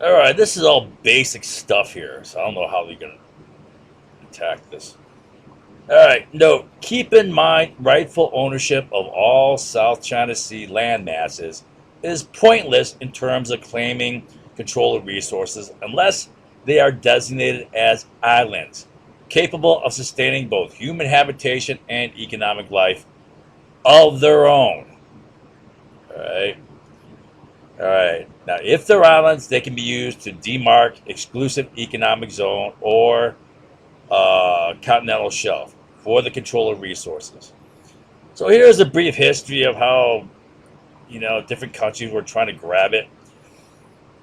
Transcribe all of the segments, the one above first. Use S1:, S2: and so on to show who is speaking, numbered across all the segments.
S1: All right, this is all basic stuff here, so I don't know how we're going to attack this. All right, note, keep in mind rightful ownership of all South China Sea land masses is pointless in terms of claiming control of resources unless they are designated as islands, capable of sustaining both human habitation and economic life of their own. All right. All right. Now, if they're islands, they can be used to demarc exclusive economic zone or continental shelf for the control of resources. So here's a brief history of how different countries were trying to grab it.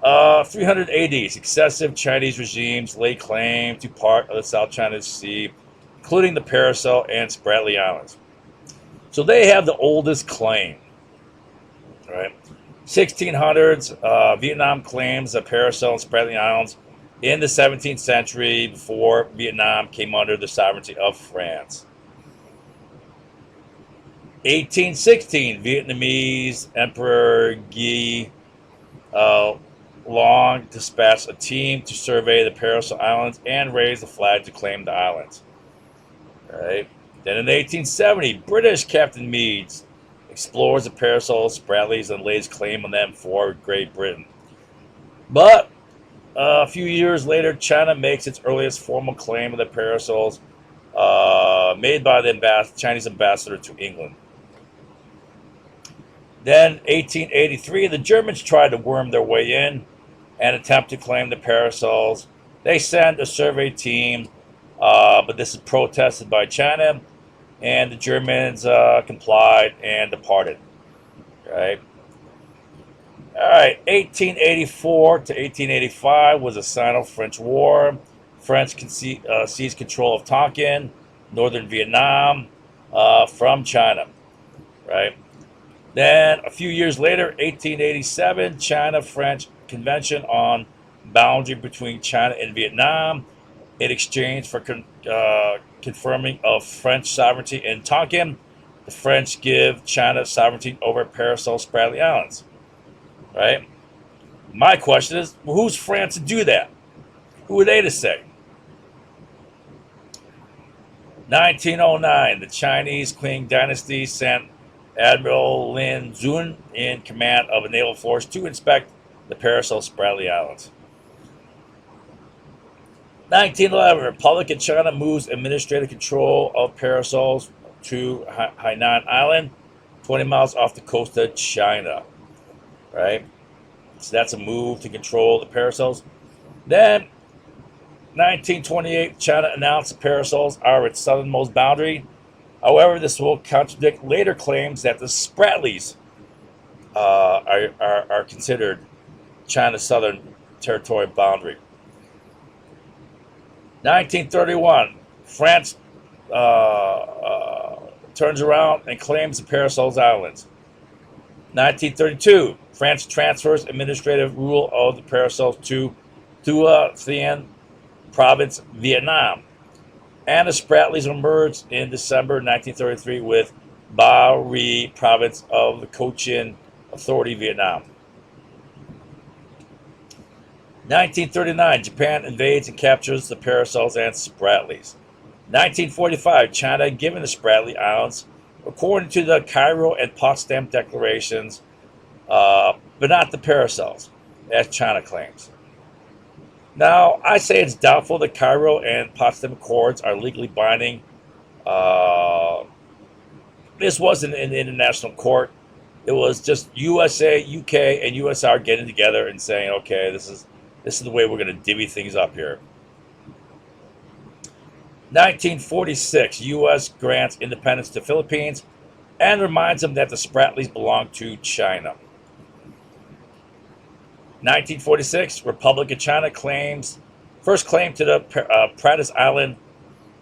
S1: 300 AD, successive Chinese regimes laid claim to part of the South China Sea, including the Paracel and Spratly Islands. So they have the oldest claim. Right, 1600s, Vietnam claims the Paracel and Spratly Islands in the 17th century before Vietnam came under the sovereignty of France. 1816, Vietnamese Emperor Guy Long dispatched a team to survey the Paracel Islands and raise the flag to claim the islands. All right. Then in 1870, British Captain Meads explores the Paracels, Spratlys, and lays claim on them for Great Britain. But a few years later, China makes its earliest formal claim of the Paracels, made by the Chinese ambassador to England. Then, 1883, the Germans tried to worm their way in and attempt to claim the Paracels. They send a survey team, but this is protested by China, and the Germans complied and departed. Right. All right. 1884 to 1885 was a Sino-French war. French seized control of Tonkin, northern Vietnam, from China. Right. Then a few years later, 1887, China-French Convention on boundary between China and Vietnam in exchange for confirming of French sovereignty in Tonkin. The French give China sovereignty over Paracel Spratly Islands. Right? My question is, well, who's France to do that? Who are they to say? 1909, the Chinese Qing dynasty sent Admiral Lin Zun in command of a naval force to inspect the Paracel Spratly Islands. 1911, Republic of China moves administrative control of Paracels to Hainan Island, 20 miles off the coast of China. Right? So that's a move to control the Paracels. Then, 1928, China announced the Paracels are its southernmost boundary. However, this will contradict later claims that the Spratlys are considered China's southern territorial boundary. 1931, France turns around and claims the Paracels Islands. 1932, France transfers administrative rule of the Paracels to Thuan Province, Vietnam. And the Spratlys emerged in December 1933 with Ba Ri Province of the Cochin Authority, Vietnam. 1939, Japan invades and captures the Paracels and Spratlys. 1945, China given the Spratly Islands, according to the Cairo and Potsdam declarations, but not the Paracels, as China claims. Now, I say it's doubtful the Cairo and Potsdam Accords are legally binding. This wasn't an international court. It was just USA, UK, and USR getting together and saying, okay, this is the way we're going to divvy things up here. 1946, U.S. grants independence to Philippines and reminds them that the Spratlys belong to China. 1946, Republic of China first claim to the Pratas Island.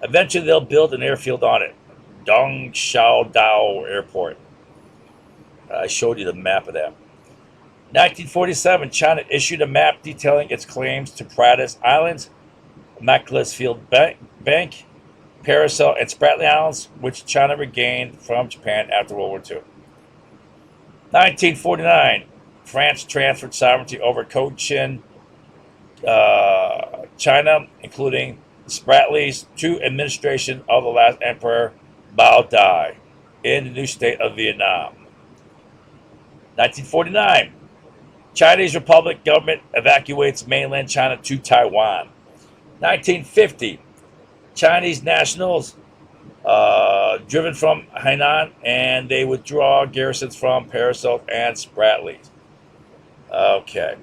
S1: Eventually, they'll build an airfield on it, Dongxiaodao Airport. I showed you the map of that. 1947, China issued a map detailing its claims to Pratas Islands, Macclesfield Bank, Paracel, and Spratly Islands, which China regained from Japan after World War II. 1949, France transferred sovereignty over Cochin China, including the Spratlys, to administration of the last emperor Bao Dai in the new state of Vietnam. 1949, Chinese Republic government evacuates mainland China to Taiwan. 1950, Chinese nationals driven from Hainan, and they withdraw garrisons from Parasote and Spratlys. Okay.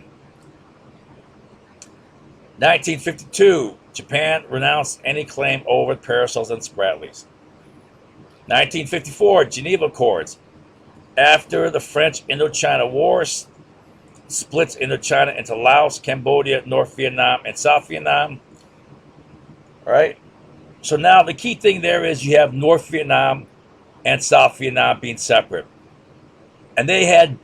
S1: 1952, Japan renounced any claim over Parasols and Spratlys. 1954, Geneva Accords. After the French Indochina Wars, splits Indochina into Laos, Cambodia, North Vietnam, and South Vietnam. All right. So now the key thing there is you have North Vietnam and South Vietnam being separate. And they had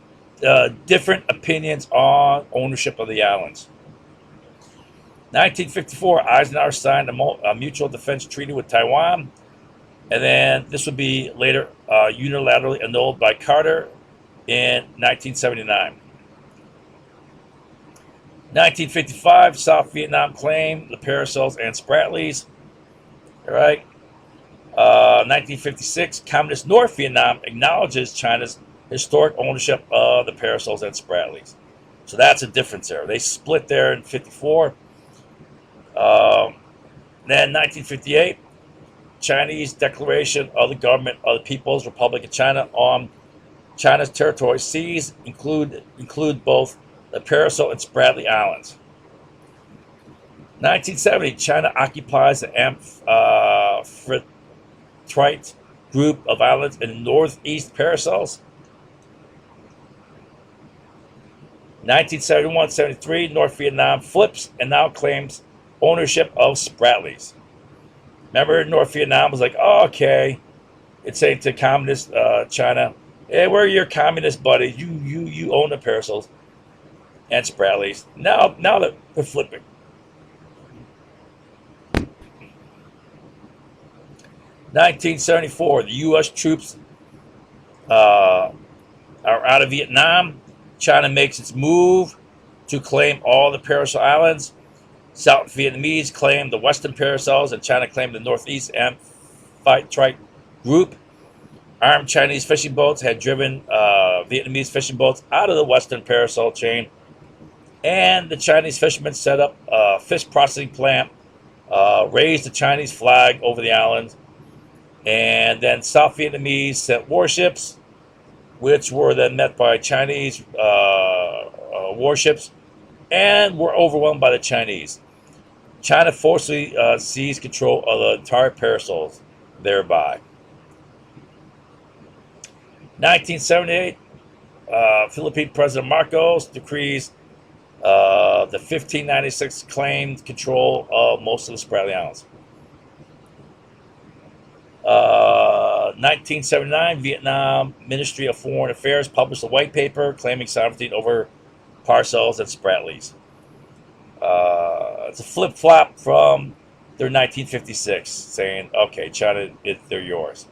S1: different opinions on ownership of the islands. 1954, Eisenhower signed a mutual defense treaty with Taiwan. And then this would be later unilaterally annulled by Carter in 1979. 1955, South Vietnam claimed the Parasols and Spratlys. All right. 1956, Communist North Vietnam acknowledges China's historic ownership of the Parasols and Spratlys. So that's a difference there. They split there in 54. Then 1958, Chinese declaration of the government of the People's Republic of China on China's territory seas include both the Parasol and Spratly Islands. 1970, China occupies the Amphitrite group of islands in the northeast Parasols. 1971-73, North Vietnam flips and now claims ownership of Spratlys. Remember, North Vietnam was like, oh, okay, it's saying to communist China, hey, we're your communist buddies. You own the Parasols and Spratlys. Now they're flipping. 1974, the U.S. troops are out of Vietnam. China makes its move to claim all the Parasol Islands. South Vietnamese claim the Western Parasols, and China claimed the Northeast Amphitrite group. Armed Chinese fishing boats had driven Vietnamese fishing boats out of the Western Parasol chain, and the Chinese fishermen set up a fish processing plant, raised the Chinese flag over the island, and then South Vietnamese sent warships, which were then met by Chinese warships, and were overwhelmed by the Chinese. China forcibly seized control of the entire Parasols thereby. 1978, Philippine President Marcos decrees the 1596 claimed control of most of the Spratly Islands. 1979, Vietnam Ministry of Foreign Affairs published a white paper claiming sovereignty over Parasols and Spratlys. It's a flip-flop from their 1956, saying, okay, China, they're yours.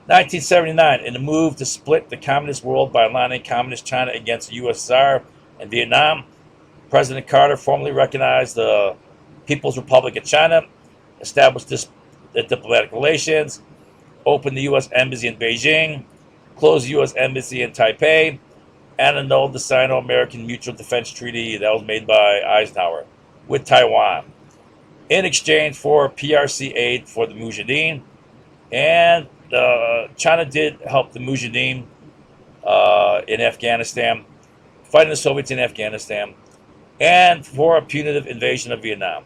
S1: 1979, in a move to split the communist world by aligning communist China against the USSR and Vietnam, President Carter formally recognized the People's Republic of China, established the diplomatic relations, opened the U.S. Embassy in Beijing, closed the U.S. Embassy in Taipei, and annulled the Sino-American Mutual Defense Treaty that was made by Eisenhower with Taiwan in exchange for PRC aid for the Mujahideen. And China did help the Mujahideen in Afghanistan, fighting the Soviets in Afghanistan, and for a punitive invasion of Vietnam.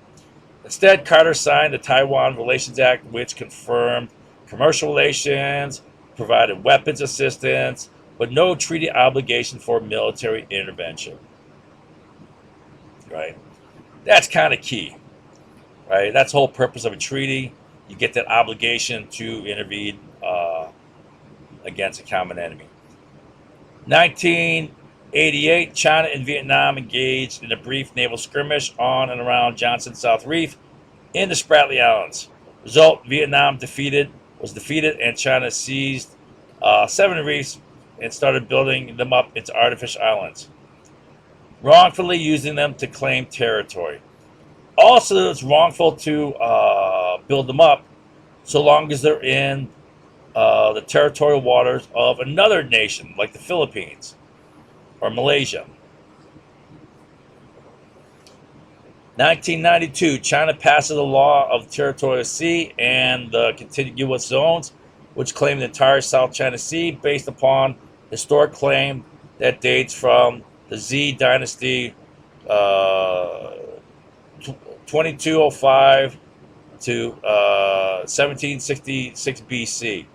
S1: Instead, Carter signed the Taiwan Relations Act, which confirmed commercial relations, provided weapons assistance, but no treaty obligation for military intervention. Right? That's kind of key. Right? That's the whole purpose of a treaty. You get that obligation to intervene against a common enemy. 1988, China and Vietnam engaged in a brief naval skirmish on and around Johnson South Reef in the Spratly Islands. Result: Vietnam was defeated, and China seized 7 reefs and started building them up into artificial islands. wrongfully using them to claim territory. Also, it's wrongful to build them up so long as they're in the territorial waters of another nation, like the Philippines or Malaysia. 1992, China passes a law of the territorial sea and the contiguous zones, which claim the entire South China Sea based upon historic claim that dates from the Z Dynasty, uh, 2205 to 1766 BC.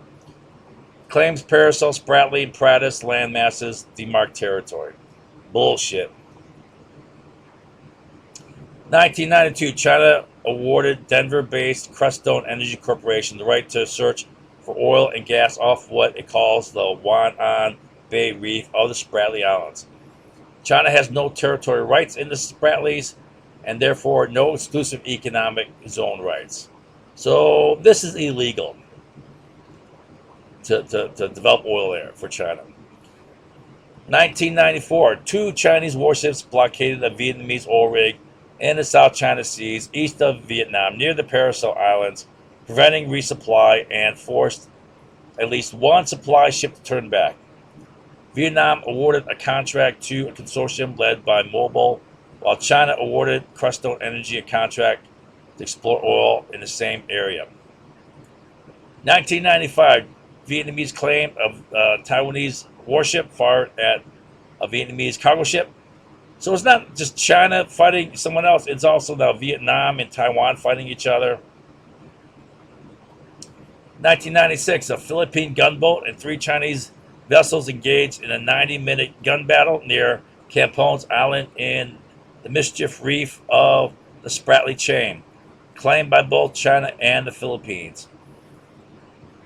S1: Claims Paracel, Spratly, and Pratis land masses demarc territory. Bullshit. 1992, China awarded Denver-based Crestone Energy Corporation the right to search for oil and gas off what it calls the Wan'an Bay Reef of the Spratly Islands. China has no territorial rights in the Spratlys and therefore no exclusive economic zone rights. So this is illegal to develop oil there for China. 1994, 2 Chinese warships blockaded a Vietnamese oil rig in the South China Seas east of Vietnam near the Paracel Islands, preventing resupply and forced at least one supply ship to turn back. Vietnam awarded a contract to a consortium led by Mobil, while China awarded Crestone Energy a contract to explore oil in the same area. 1995, Vietnamese claim of a Taiwanese warship fired at a Vietnamese cargo ship. So it's not just China fighting someone else, it's also now Vietnam and Taiwan fighting each other. 1996, a Philippine gunboat and 3 Chinese vessels engaged in a 90-minute gun battle near Campones Island in the Mischief Reef of the Spratly Chain, claimed by both China and the Philippines.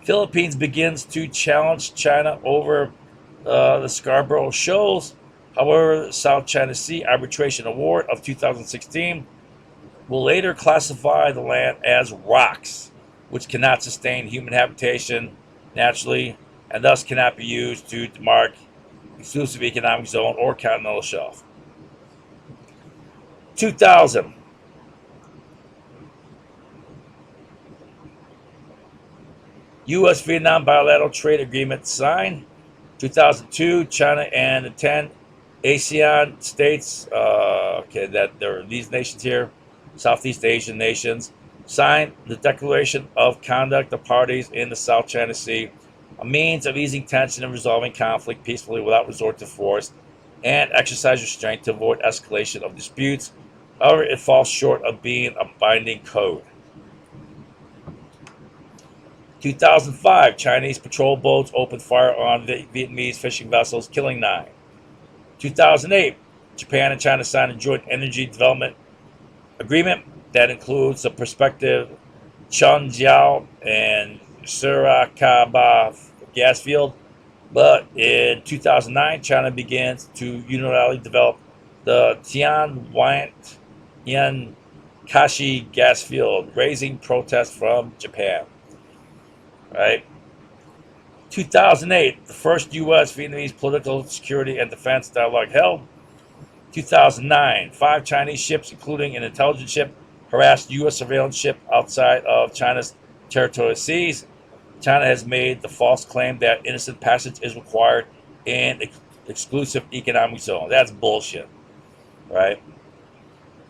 S1: Philippines begins to challenge China over the Scarborough Shoals. However, the South China Sea Arbitration Award of 2016 will later classify the land as rocks, which cannot sustain human habitation naturally and thus cannot be used to demarc exclusive economic zone or continental shelf. 2000. U.S.-Vietnam bilateral trade agreement signed. 2002, China and the 10 ASEAN states, that there are these nations here, Southeast Asian nations, signed the Declaration of Conduct of Parties in the South China Sea, a means of easing tension and resolving conflict peacefully without resort to force, and exercise restraint to avoid escalation of disputes. However, it falls short of being a binding code. 2005, Chinese patrol boats opened fire on Vietnamese fishing vessels, killing 9. 2008, Japan and China signed a joint energy development agreement that includes the prospective Chunjiao and Sorakawa gas field. But in 2009, China begins to unilaterally develop the Tianwan Kashi gas field, raising protests from Japan. Right. 2008, the first U.S.-Vietnamese political security and defense dialogue held. 2009, 5 Chinese ships, including an intelligence ship, harassed U.S. surveillance ship outside of China's territorial seas. China has made the false claim that innocent passage is required in exclusive economic zone. That's bullshit, right?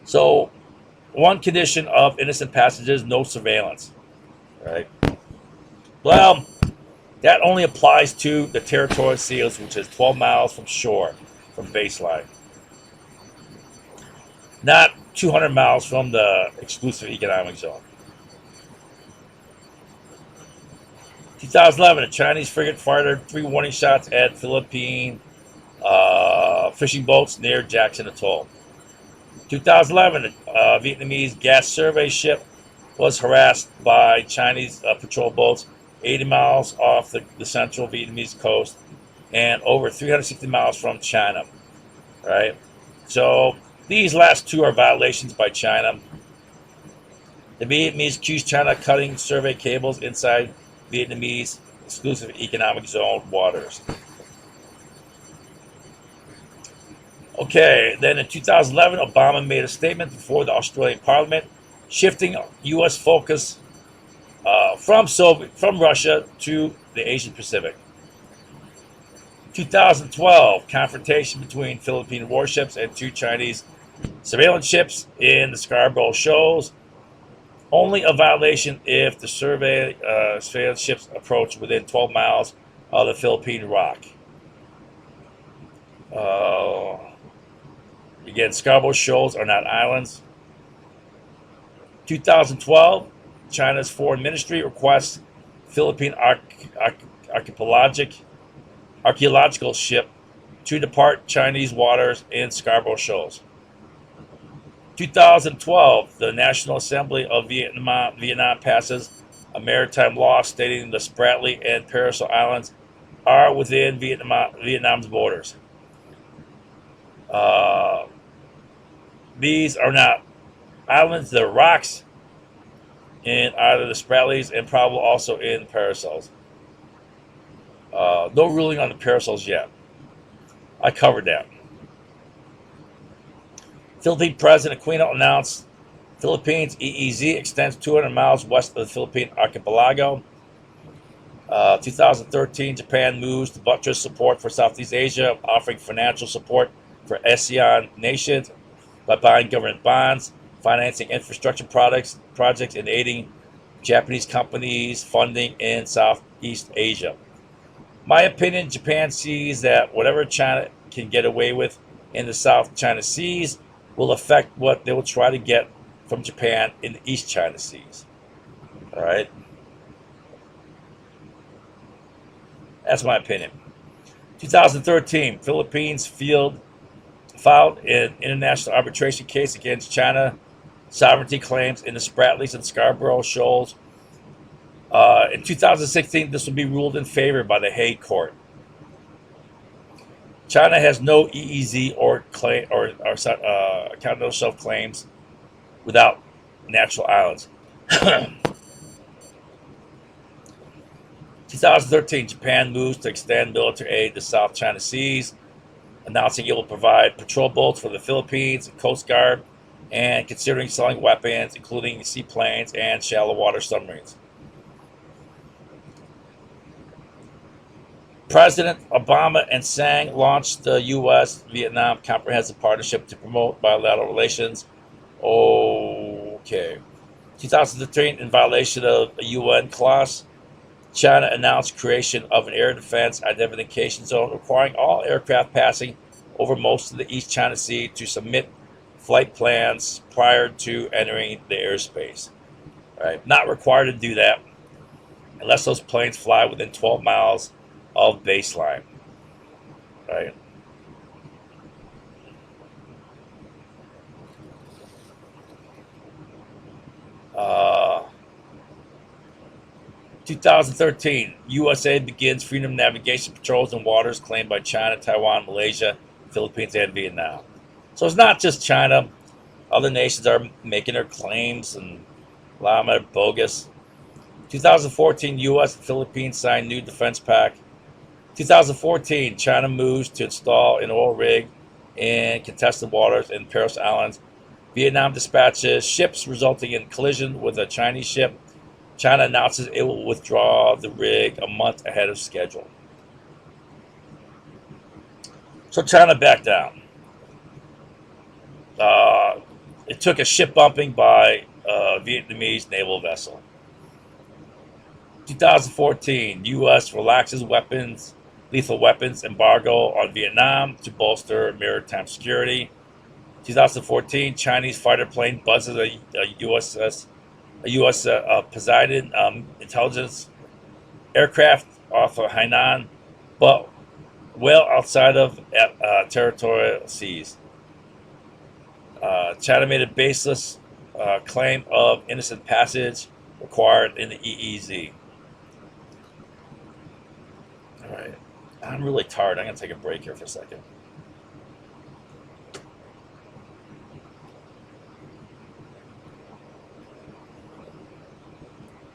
S1: So, one condition of innocent passage is no surveillance, right? Well, that only applies to the territorial seas, which is 12 miles from shore, from baseline. Not 200 miles from the exclusive economic zone. 2011, a Chinese frigate fired 3 warning shots at Philippine fishing boats near Jackson Atoll. 2011, a Vietnamese gas survey ship was harassed by Chinese patrol boats 80 miles off the central Vietnamese coast and over 360 miles from China, right? So these last 2 are violations by China. The Vietnamese accused China of cutting survey cables inside Vietnamese exclusive economic zone waters. Okay, then in 2011, Obama made a statement before the Australian Parliament, shifting U.S. focus from Russia to the Asian Pacific. 2012, confrontation between Philippine warships and two Chinese surveillance ships in the Scarborough Shoals. Only a violation if the surveillance ships approach within 12 miles of the Philippine rock. Uh, Again, Scarborough Shoals are not islands. 2012, China's foreign ministry requests Philippine archaeological ship to depart Chinese waters in Scarborough Shoals. 2012, the National Assembly of Vietnam passes a maritime law stating the Spratly and Paracel Islands are within Vietnam's borders. These are not islands, they're rocks in either the Spratlys and probably also in Paracels. No ruling on the Paracels yet. I covered that. Philippine President Aquino announced Philippines EEZ extends 200 miles west of the Philippine archipelago. 2013, Japan moves to buttress support for Southeast Asia, offering financial support for ASEAN nations by buying government bonds, financing infrastructure projects, and aiding Japanese companies funding in Southeast Asia. My opinion, Japan sees that whatever China can get away with in the South China Seas will affect what they will try to get from Japan in the East China Seas. All right? That's my opinion. 2013, Philippines filed an international arbitration case against China sovereignty claims in the Spratlys and Scarborough Shoals. In 2016, this will be ruled in favor by the Hague Court. China has no EEZ or continental shelf claims without natural islands. 2013, Japan moves to extend military aid to South China Seas, announcing it will provide patrol boats for the Philippines and Coast Guard, and considering selling weapons, including seaplanes and shallow water submarines. President Obama and Tsang launched the U.S.-Vietnam Comprehensive Partnership to promote bilateral relations. Okay. 2013, in violation of a UN clause, China announced creation of an air defense identification zone requiring all aircraft passing over most of the East China Sea to submit flight plans prior to entering the airspace. Right? Not required to do that unless those planes fly within 12 miles of baseline. Right? 2013, USA begins freedom navigation patrols in waters claimed by China, Taiwan, Malaysia, Philippines, and Vietnam. So it's not just China. Other nations are making their claims, and a lot of them are bogus. 2014, U.S. and Philippines signed new defense pact. 2014, China moves to install an oil rig in contested waters in Paris Islands. Vietnam dispatches ships, resulting in collision with a Chinese ship. China announces it will withdraw the rig a month ahead of schedule. So China backed down. It took a ship bumping by a Vietnamese naval vessel. 2014, U.S. relaxes lethal weapons embargo on Vietnam to bolster maritime security. 2014, Chinese fighter plane buzzes a U.S. Poseidon intelligence aircraft off of Hainan, but well outside of territorial seas. China made a baseless claim of innocent passage required in the EEZ. All right. I'm really tired. I'm going to take a break here for a second.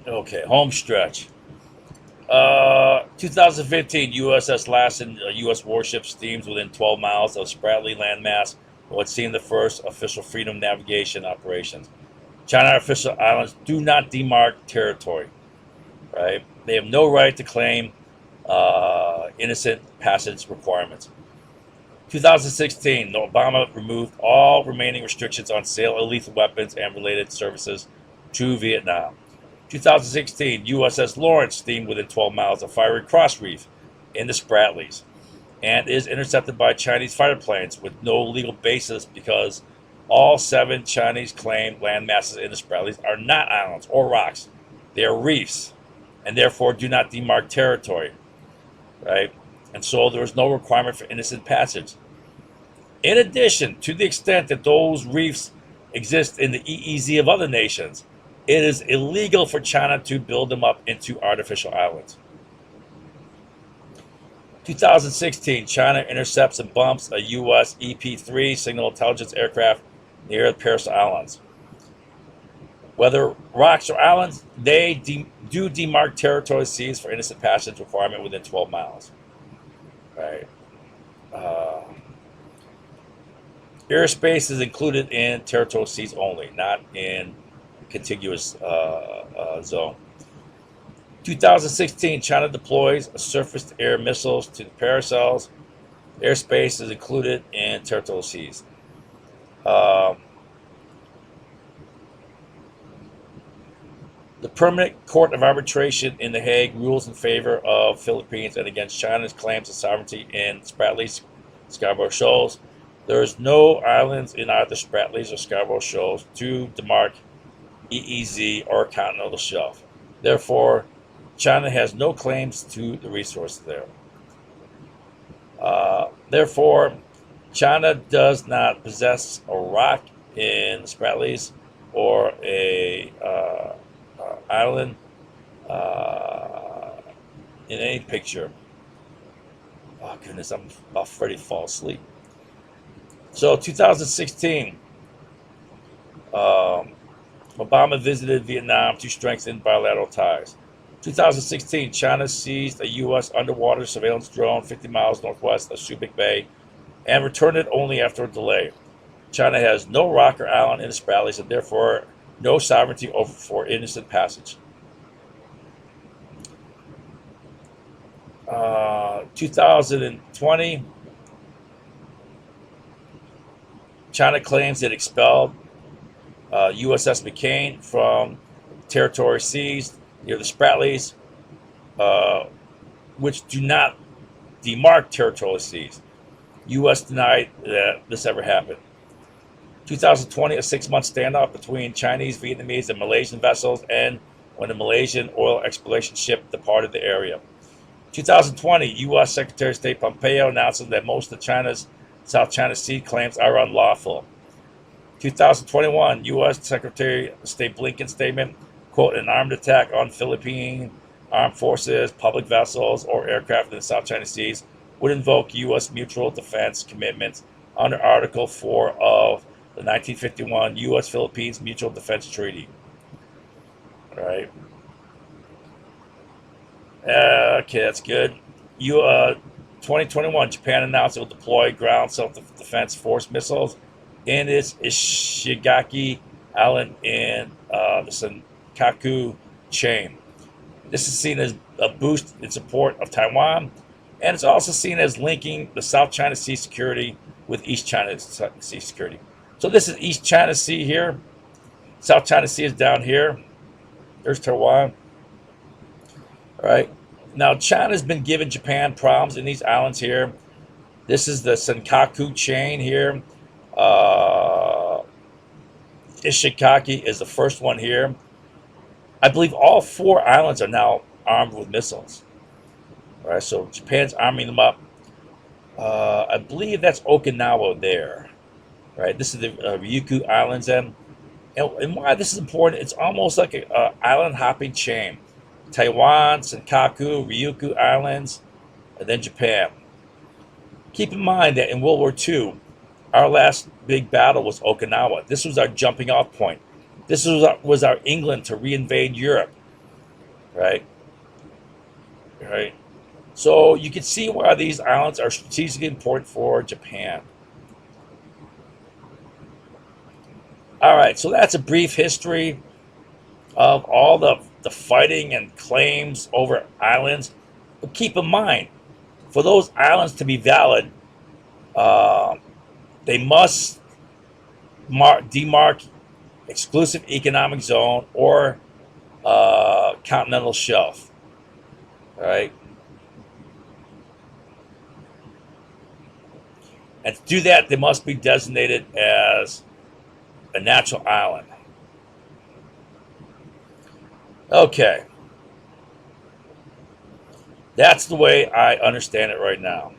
S1: Okay, home stretch. 2015, USS Lassen, U.S. warship steams within 12 miles of Spratly landmass in what seemed the first official freedom navigation operations. China official islands do not demark territory, right? They have no right to claim innocent passage requirements. 2016, Obama removed all remaining restrictions on sale of lethal weapons and related services to Vietnam. 2016, USS Lawrence steamed within 12 miles of Fiery Cross Reef in the Spratlys and is intercepted by Chinese fighter planes with no legal basis because all 7 Chinese claimed land masses in the Spratlys are not islands or rocks. They are reefs and therefore do not demark territory, right? And so there is no requirement for innocent passage. In addition, to the extent that those reefs exist in the EEZ of other nations, it is illegal for China to build them up into artificial islands. 2016, China intercepts and bumps a U.S. EP-3 signal intelligence aircraft near the Paris Islands. Whether rocks or islands, they do demark territory seas for innocent passage requirement within 12 miles. Right. Airspace is included in territorial seas only, not in contiguous zone. 2016, China deploys surface-to-air missiles to the Paracels. Airspace is included in territorial seas. The Permanent Court of Arbitration in The Hague rules in favor of Philippines and against China's claims of sovereignty in Spratlys, Scarborough Shoals. There is no islands in either Spratlys or Scarborough Shoals to demark EEZ or continental shelf. Therefore, China has no claims to the resource there. Therefore, China does not possess a rock in the Spratlys or a island in any picture. Oh goodness, I'm about ready to fall asleep. So 2016, Obama visited Vietnam to strengthen bilateral ties. 2016, China seized a U.S. underwater surveillance drone 50 miles northwest of Subic Bay and returned it only after a delay. China has no rock or island in the Spratlys and therefore no sovereignty over for innocent passage. 2020, China claims it expelled USS McCain from territory seized near the Spratlys, which do not demark territorial seas. U.S. denied that this ever happened. 2020, a 6-month standoff between Chinese, Vietnamese, and Malaysian vessels ended when a Malaysian oil exploration ship departed the area. 2020, U.S. Secretary of State Pompeo announces that most of China's South China Sea claims are unlawful. 2021, U.S. Secretary of State Blinken statement, quote, an armed attack on Philippine armed forces, public vessels, or aircraft in the South China Seas would invoke U.S. mutual defense commitments under Article 4 of the 1951 U.S.-Philippines Mutual Defense Treaty. All right. Okay, that's good. 2021, Japan announced it will deploy ground self-defense force missiles in its Ishigaki Island in the Senkaku chain. This is seen as a boost in support of Taiwan, and it's also seen as linking the South China Sea security with East China Sea security. So this is East China Sea here. South China Sea is down here. There's Taiwan. All right. Now, China's been giving Japan problems in these islands here. This is the Senkaku chain here. Ishigaki is the first one here. I believe all 4 islands are now armed with missiles. All right, so Japan's arming them up. I believe that's Okinawa there. Right, this is the Ryukyu Islands, and why this is important, it's almost like an island hopping chain. Taiwan, Senkaku, Ryukyu Islands, and then Japan. Keep in mind that in World War II, our last big battle was Okinawa. This was our jumping off point. This was our England to reinvade Europe. Right? Right? So you can see why these islands are strategically important for Japan. All right, so that's a brief history of all the fighting and claims over islands. But keep in mind, for those islands to be valid, uh, they must demark exclusive economic zone or continental shelf. All right, and to do that, they must be designated as a natural island. Okay, that's the way I understand it right now.